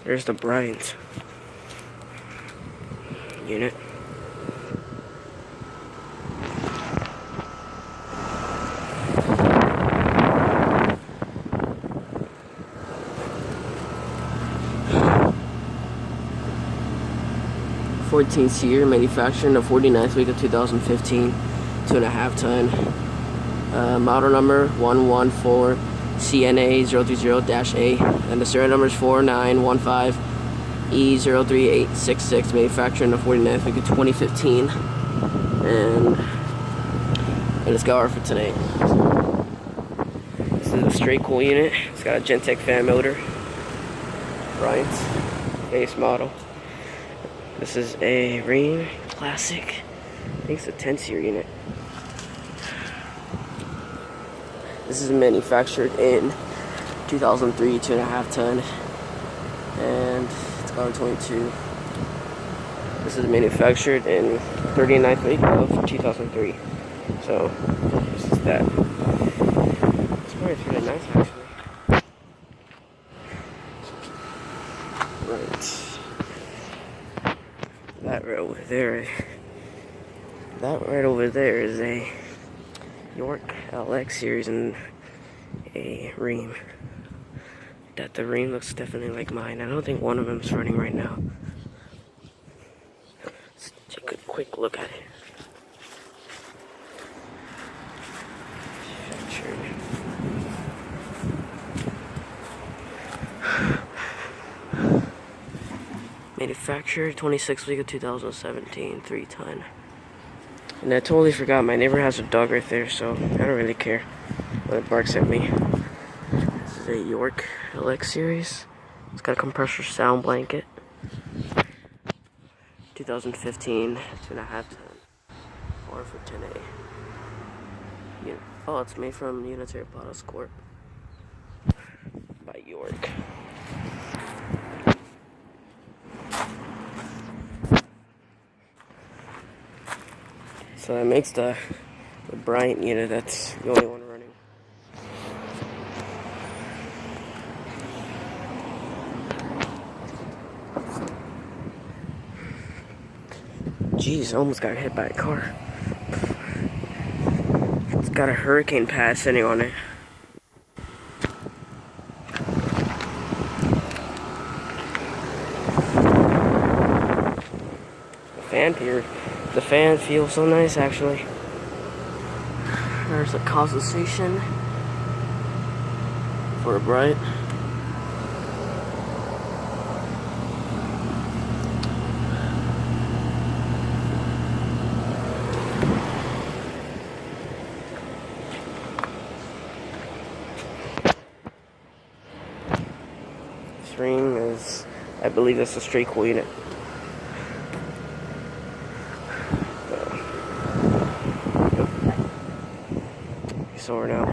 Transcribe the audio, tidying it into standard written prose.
There's the Bryant unit. '14 Seer, manufactured in the 49th week of 2015, 2.5 ton. Model number 114 CNA 030-A, and the serial number is 4915E03866, manufactured in the 49th week of 2015. And let's go over for today. This is a straight cool unit. It's got a Gentech fan motor. Bryant base model. This is a Rheem Classic. I think it's a 10 seer unit. This is manufactured in 2003, 2.5 ton, and it's got a 22. This is manufactured in 39th week of 2003. So this is that. It's probably really nice actually. Right. That right over there is a York LX series and a Rheem. The Rheem looks definitely like mine. I don't think one of them is running right now. Let's take a quick look at it. Manufactured 26th week of 2017, 3 ton. And I totally forgot, my neighbor has a dog right there, so I don't really care when it barks at me. This is a York LX series. It's got a compressor sound blanket. 2015, 2.5 ton. Or for 10A. Yeah. Oh, it's made from Unitary Bottles Corp. By York. So that makes the Bryant unit, that's the only one running. Jeez, I almost got hit by a car. It's got a hurricane pad sitting on it. The fan feels so nice actually. There's a condensation for a Bryant. This Rheem is, I believe that's a straight cool unit. So we're now.